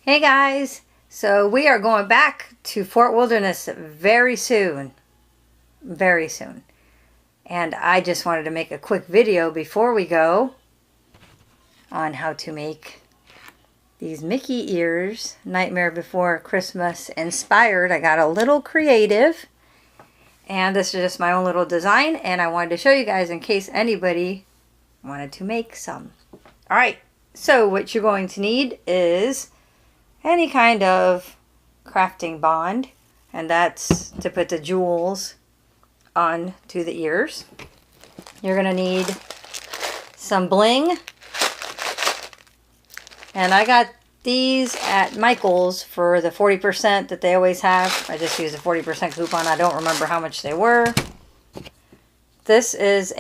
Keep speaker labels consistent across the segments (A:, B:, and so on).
A: Hey guys, so we are going back to Fort Wilderness very soon. Very soon. And I just wanted to make a quick video before we go on how to make these Mickey ears, Nightmare Before Christmas inspired. I got a little creative. And this is just my own little design. And I wanted to show you guys in case anybody wanted to make some. Alright, so what you're going to need is any kind of crafting bond, and that's to put the jewels on to the ears. You're going to need some bling, and I got these at Michael's for the 40% that they always have. I just used a 40% coupon. I don't remember how much they were. This is about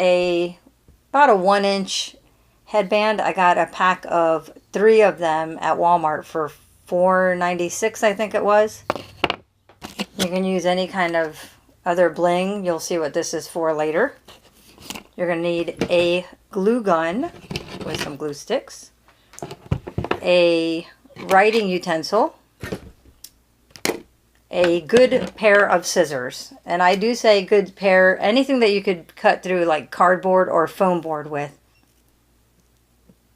A: a 1-inch headband. I got a pack of 3 of them at Walmart for $4.96, I think it was. You can use any kind of other bling. You'll see what this is for later. You're going to need a glue gun with some glue sticks, a writing utensil, a good pair of scissors. And I do say good pair, anything that you could cut through like cardboard or foam board with.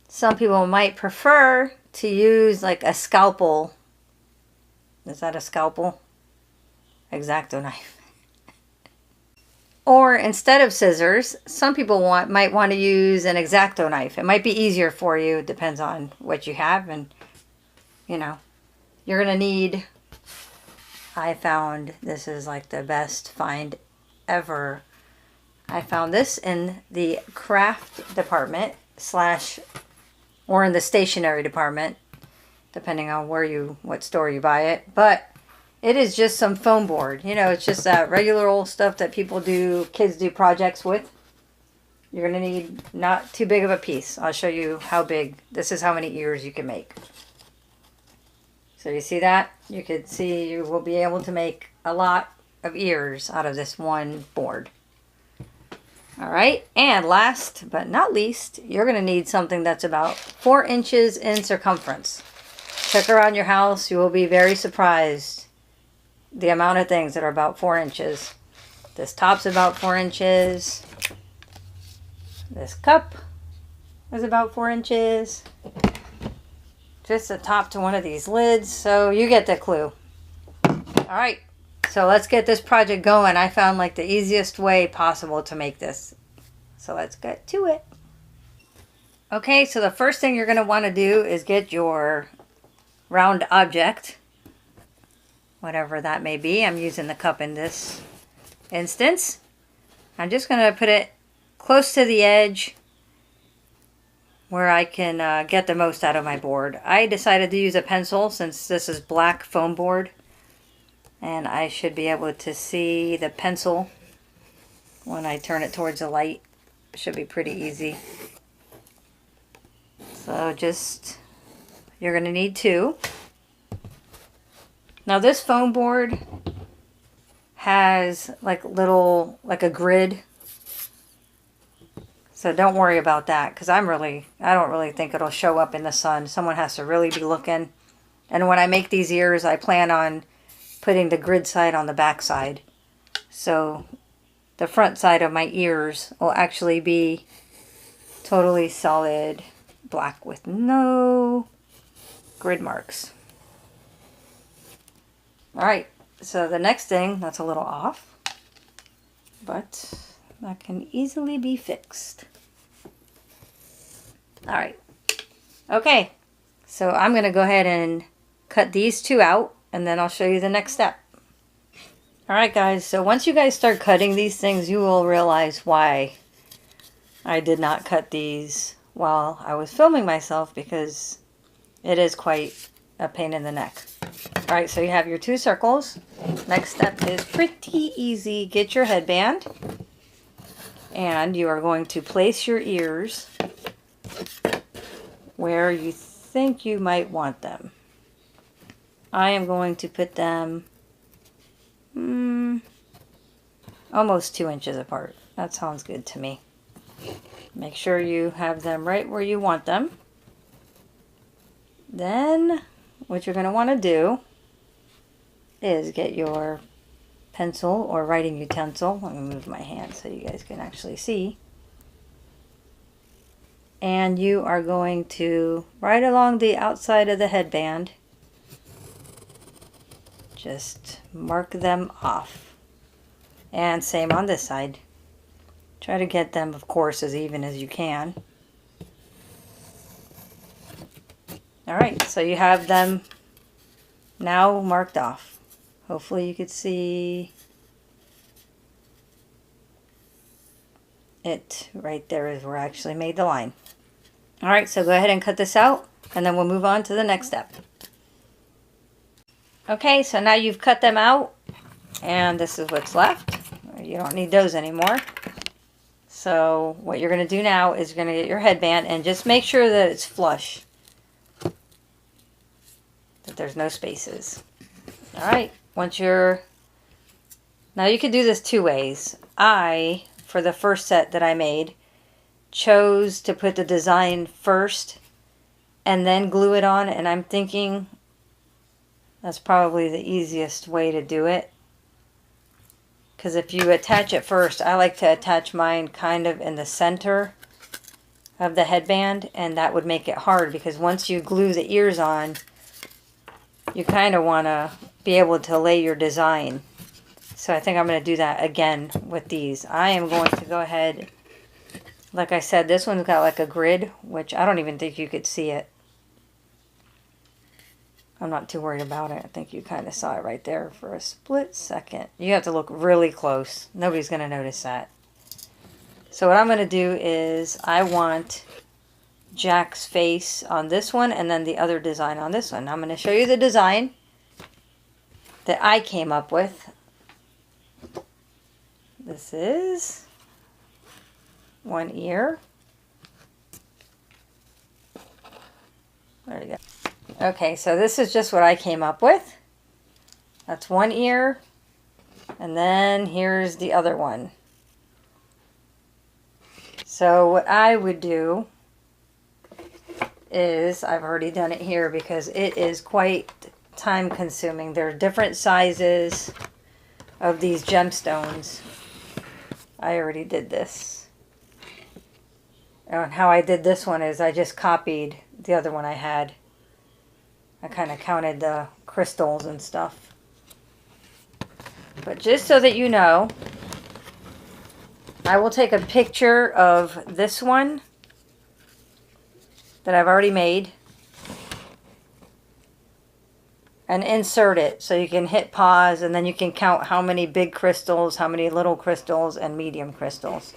A: Some people might prefer to use like a scalpel. Is that a scalpel? X-Acto knife. Or instead of scissors, some people might want to use an X-Acto knife. It might be easier for you. It depends on what you have. And, you know, you're going to need, I found this is like the best find ever. I found this in the craft department or in the stationery department, depending on what store you buy it. But it is just some foam board. You know, it's just that regular old stuff that kids do projects with. You're going to need not too big of a piece. I'll show you how big. This is how many ears you can make. So you see that? You can see you will be able to make a lot of ears out of this one board. Alright, and last but not least, you're going to need something that's about 4 inches in circumference. Check around your house, you will be very surprised the amount of things that are about 4 inches. This top's about 4 inches. This cup is about 4 inches. Just the top to one of these lids, so you get the clue. Alright. So let's get this project going. I found like the easiest way possible to make this. So let's get to it. Okay, so the first thing you're going to want to do is get your round object, whatever that may be. I'm using the cup in this instance. I'm just going to put it close to the edge where I can get the most out of my board. I decided to use a pencil since this is black foam board. And I should be able to see the pencil when I turn it towards the light. It should be pretty easy. So you're going to need 2. Now this foam board has like a grid. So don't worry about that because I don't really think it'll show up in the sun. Someone has to really be looking. And when I make these ears, I plan on putting the grid side on the back side. So the front side of my ears will actually be totally solid black with no grid marks. Alright, so the next thing, that's a little off, but that can easily be fixed. Alright, okay, so I'm going to go ahead and cut these 2 out. And then I'll show you the next step. Alright guys, so once you guys start cutting these things, you will realize why I did not cut these while I was filming myself, because it is quite a pain in the neck. Alright, so you have your 2 circles. Next step is pretty easy. Get your headband. And you are going to place your ears where you think you might want them. I am going to put them almost 2 inches apart. That sounds good to me. Make sure you have them right where you want them. Then what you're going to want to do is get your pencil or writing utensil. Let me move my hand so you guys can actually see. And you are going to, right along the outside of the headband, just mark them off. And same on this side. Try to get them, of course, as even as you can. Alright, so you have them now marked off. Hopefully you could see it right there is where I actually made the line. Alright, so go ahead and cut this out, and then we'll move on to the next step. Okay, so now you've cut them out, and this is what's left. You don't need those anymore. So what you're going to do now is you're going to get your headband and just make sure that it's flush. That there's no spaces. Alright, once you're... Now you could do this two ways. I, for the first set that I made, chose to put the design first and then glue it on, and I'm thinking that's probably the easiest way to do it. Because if you attach it first, I like to attach mine kind of in the center of the headband, and that would make it hard because once you glue the ears on, you kind of want to be able to lay your design. So I think I'm going to do that again with these. I am going to go ahead, like I said, this one's got like a grid, which I don't even think you could see it. I'm not too worried about it. I think you kind of saw it right there for a split second. You have to look really close. Nobody's going to notice that. So what I'm going to do is I want Jack's face on this one and then the other design on this one. I'm going to show you the design that I came up with. This is one ear. There you go. Okay, so this is just what I came up with. That's one ear. And then here's the other one. So what I would do is, I've already done it here because it is quite time consuming. There are different sizes of these gemstones. I already did this. And how I did this one is I just copied the other one I had. I kind of counted the crystals and stuff. But just so that you know, I will take a picture of this one that I've already made and insert it so you can hit pause and then you can count how many big crystals, how many little crystals, and medium crystals.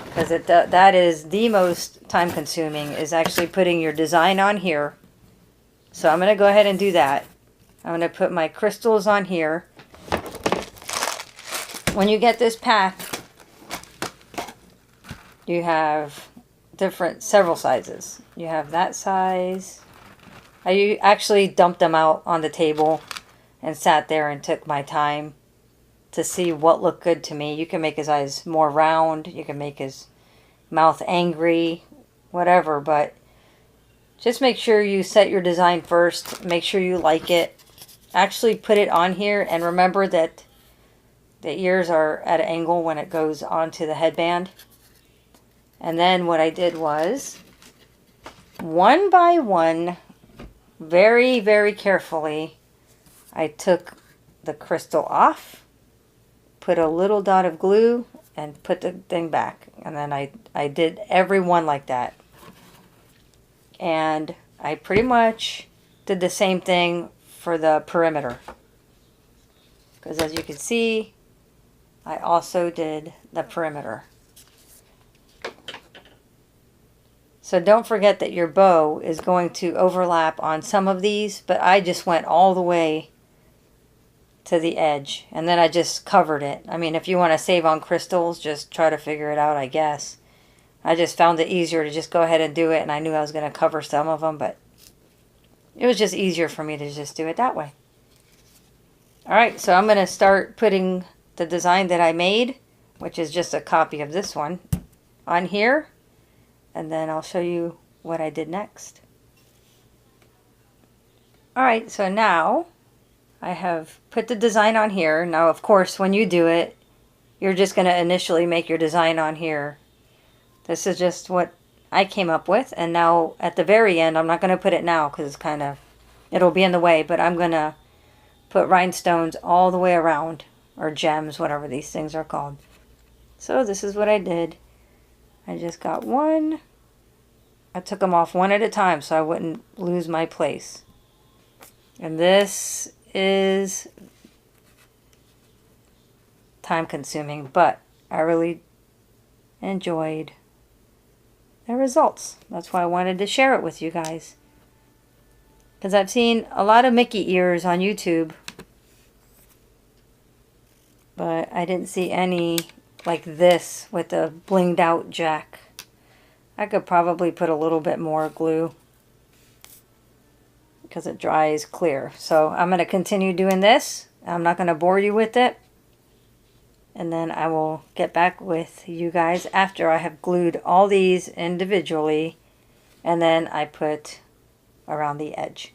A: Because that is the most time consuming, is actually putting your design on here. So I'm going to go ahead and do that. I'm going to put my crystals on here. When you get this pack, you have several sizes. You have that size. I actually dumped them out on the table and sat there and took my time to see what looked good to me. You can make his eyes more round. You can make his mouth angry, whatever. But just make sure you set your design first. Make sure you like it. Actually put it on here. And remember that the ears are at an angle when it goes onto the headband. And then what I did was, one by one, very, very carefully, I took the crystal off, put a little dot of glue, and put the thing back. And then I did every one like that. And I pretty much did the same thing for the perimeter. Because as you can see, I also did the perimeter. So don't forget that your bow is going to overlap on some of these, but I just went all the way to the edge, and then I just covered it. I mean, if you want to save on crystals, just try to figure it out, I guess. I just found it easier to just go ahead and do it, and I knew I was going to cover some of them, but it was just easier for me to just do it that way. Alright, so I'm going to start putting the design that I made which is just a copy of this one, on here, and then I'll show you what I did next. Alright, so now I have put the design on here. Now, of course, when you do it, you're just going to initially make your design on here. This is just what I came up with, and now at the very end, I'm not going to put it now because it's kind of, it'll be in the way, but I'm going to put rhinestones all the way around, or gems, whatever these things are called. So this is what I did. I just got one. I took them off one at a time so I wouldn't lose my place. And this is time consuming, but I really enjoyed the results. That's why I wanted to share it with you guys. Because I've seen a lot of Mickey ears on YouTube, but I didn't see any like this with a blinged out jack. I could probably put a little bit more glue because it dries clear. So I'm going to continue doing this. I'm not going to bore you with it. And then I will get back with you guys after I have glued all these individually, and then I put around the edge.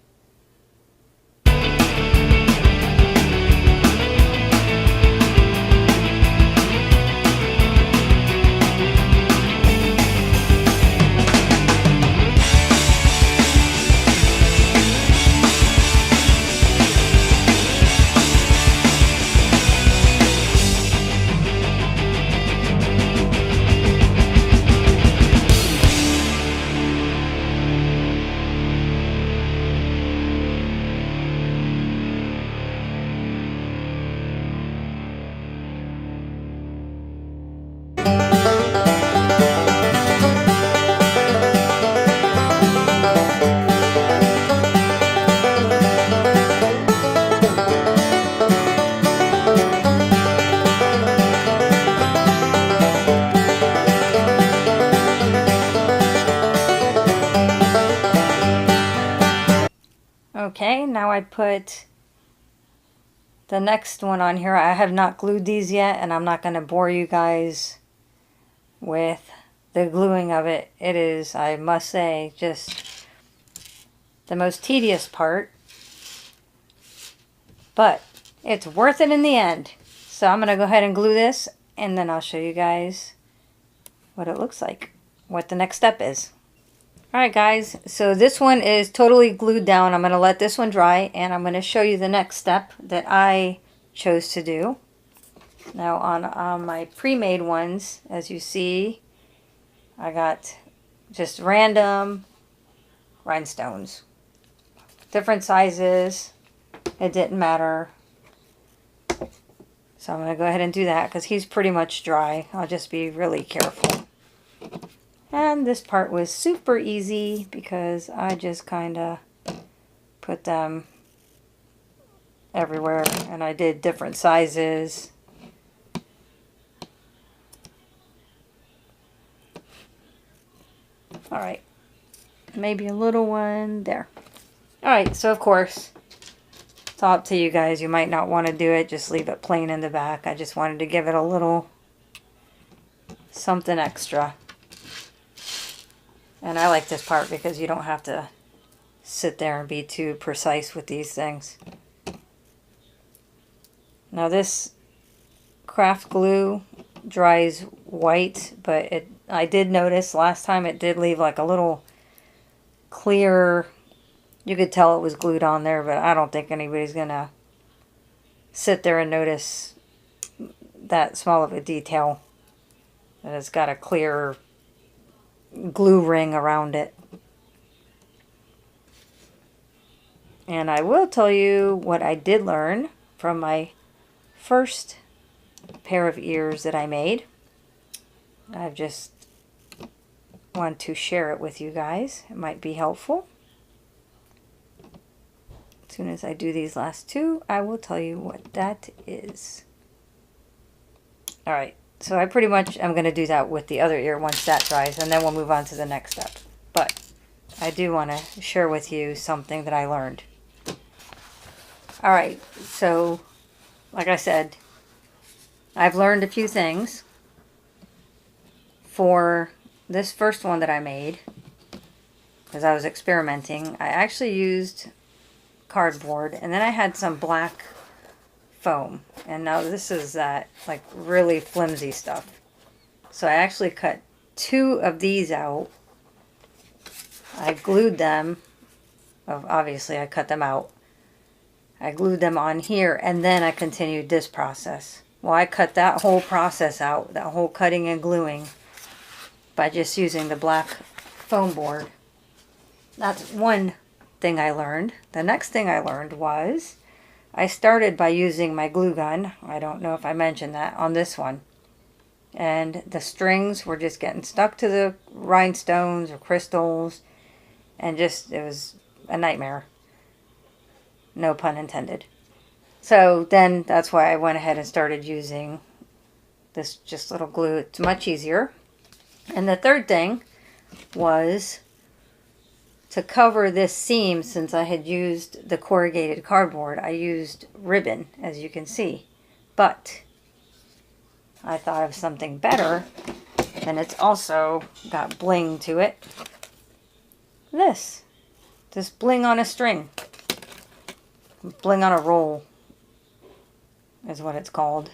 A: Okay, now I put the next one on here. I have not glued these yet, and I'm not going to bore you guys with the gluing of it. It is, I must say, just the most tedious part, but it's worth it in the end. So I'm going to go ahead and glue this, and then I'll show you guys what it looks like, what the next step is. Alright guys, so this one is totally glued down. I'm going to let this one dry, and I'm going to show you the next step that I chose to do. Now on my pre-made ones, as you see, I got just random rhinestones. Different sizes. It didn't matter. So I'm going to go ahead and do that because he's pretty much dry. I'll just be really careful. And this part was super easy because I just kind of put them everywhere, and I did different sizes. Alright, maybe a little one there. Alright, so of course, it's all up to you guys. You might not want to do it, just leave it plain in the back. I just wanted to give it a little something extra. And I like this part because you don't have to sit there and be too precise with these things. Now this craft glue dries white, but I did notice last time it did leave like a little clear, you could tell it was glued on there, but I don't think anybody's gonna sit there and notice that small of a detail, that it's got a clear glue ring around it. And I will tell you what I did learn from my first pair of ears that I made. I've just want to share it with you guys. It might be helpful. As soon as I do these last two, I will tell you what that is. Alright. So I pretty much am going to do that with the other ear once that dries, and then we'll move on to the next step. But I do want to share with you something that I learned. Alright, so like I said, I've learned a few things. for this first one that I made, because I was experimenting, I actually used cardboard, and then I had some black foam. And now this is that like really flimsy stuff. So I actually cut 2 of these out. I glued them. Obviously, I cut them out. I glued them on here, and then I continued this process. Well, I cut that whole process out, that whole cutting and gluing, by just using the black foam board. That's one thing I learned. The next thing I learned was I started by using my glue gun. I don't know if I mentioned that on this one. And the strings were just getting stuck to the rhinestones or crystals, and just, it was a nightmare. No pun intended. So then that's why I went ahead and started using this just little glue. It's much easier. And the third thing was to cover this seam. Since I had used the corrugated cardboard, I used ribbon, as you can see. But I thought of something better, and it's also got bling to it. This bling on a string. Bling on a roll is what it's called.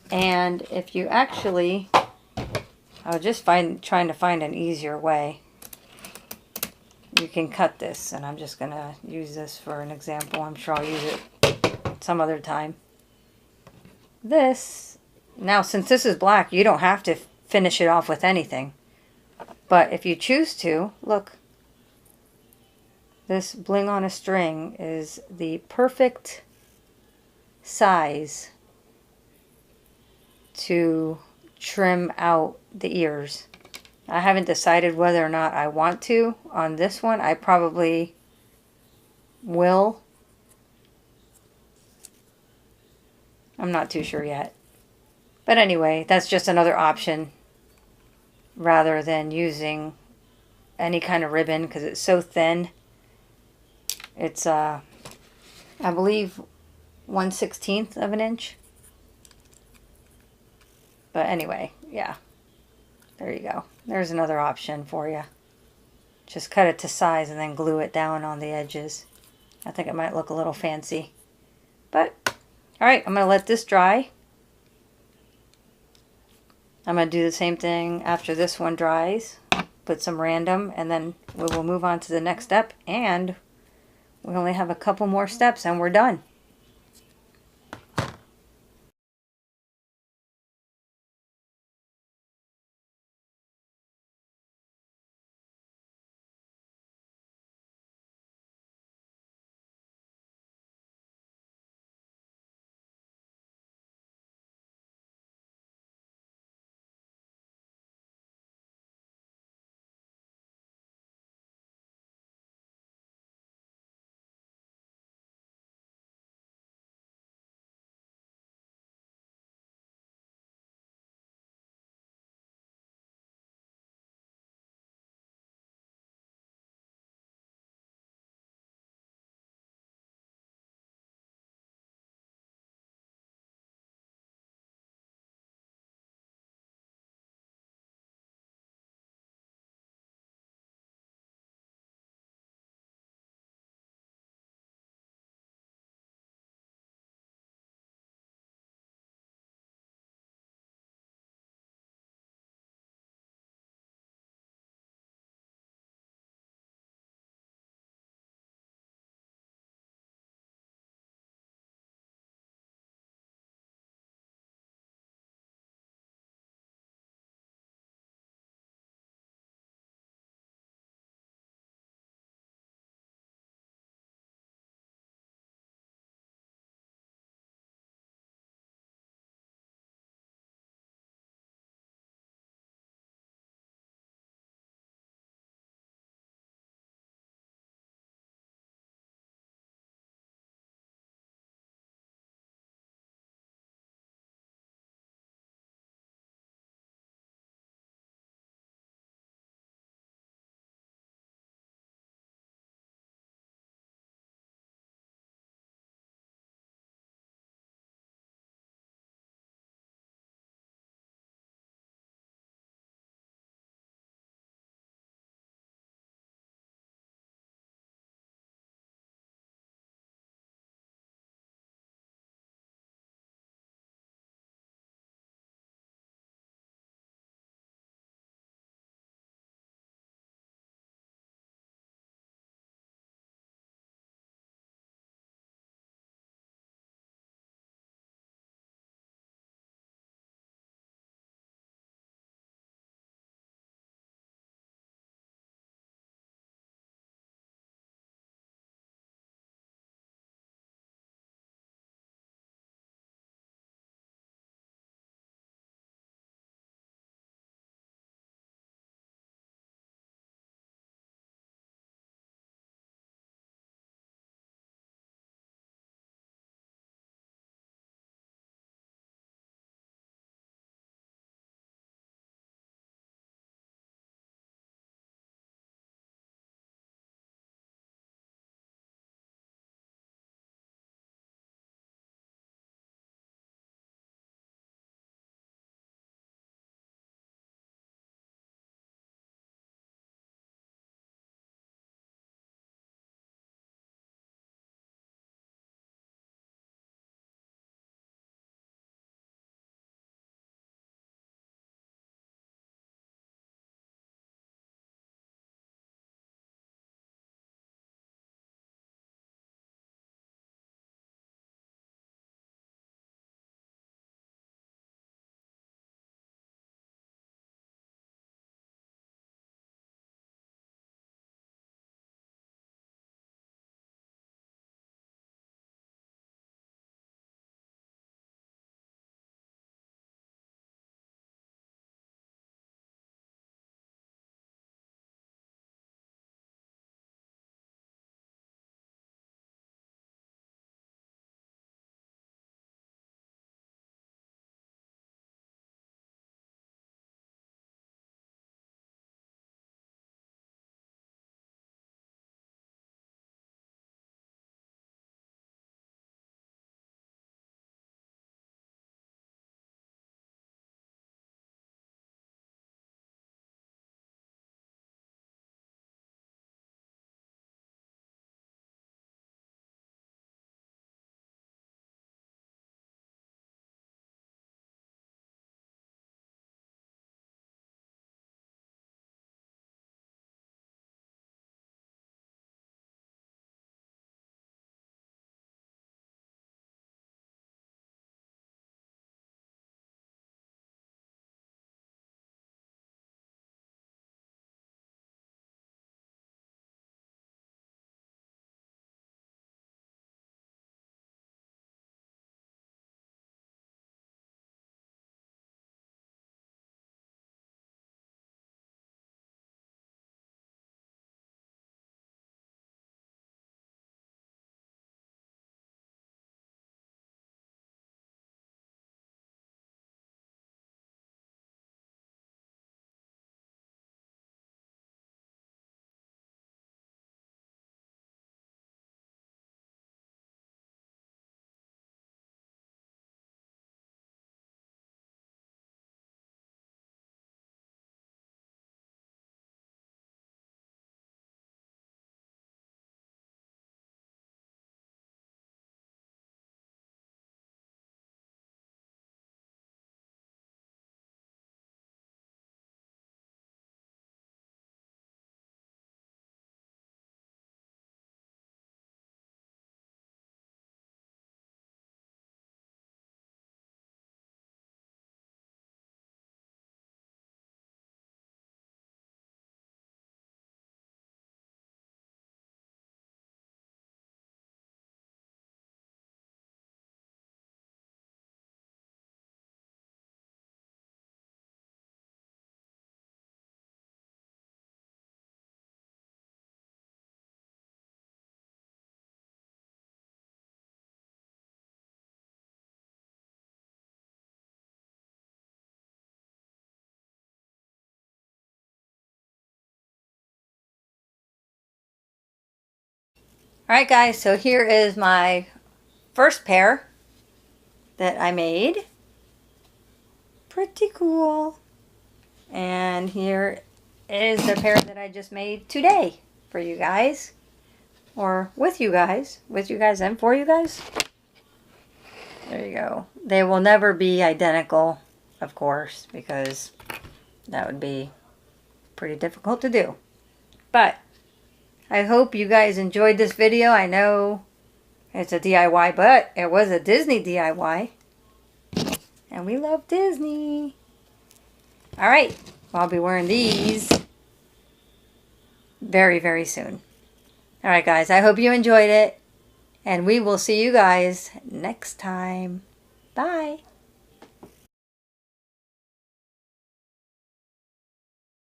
A: And if you actually, I was just trying to find an easier way. You can cut this, and I'm just going to use this for an example. I'm sure I'll use it some other time. This, now since this is black, you don't have to finish it off with anything. But if you choose to, look. This bling on a string is the perfect size to trim out the ears. I haven't decided whether or not I want to on this one. I probably will. I'm not too sure yet. But anyway, that's just another option rather than using any kind of ribbon, because it's so thin. It's, I believe, 1/16 of an inch. But anyway, yeah. There you go. There's another option for you. Just cut it to size and then glue it down on the edges. I think it might look a little fancy. But, alright, I'm going to let this dry. I'm going to do the same thing after this one dries. Put some random, and then we will move on to the next step. And we only have a couple more steps and we're done. Alright guys, so here is my first pair that I made. Pretty cool. And here is the pair that I just made today for you guys. Or with you guys. With you guys and for you guys. There you go. They will never be identical, of course, because that would be pretty difficult to do. But I hope you guys enjoyed this video. I know it's a DIY, but it was a Disney DIY. And we love Disney. Alright, well, I'll be wearing these very, very soon. Alright guys, I hope you enjoyed it. And we will see you guys next time. Bye.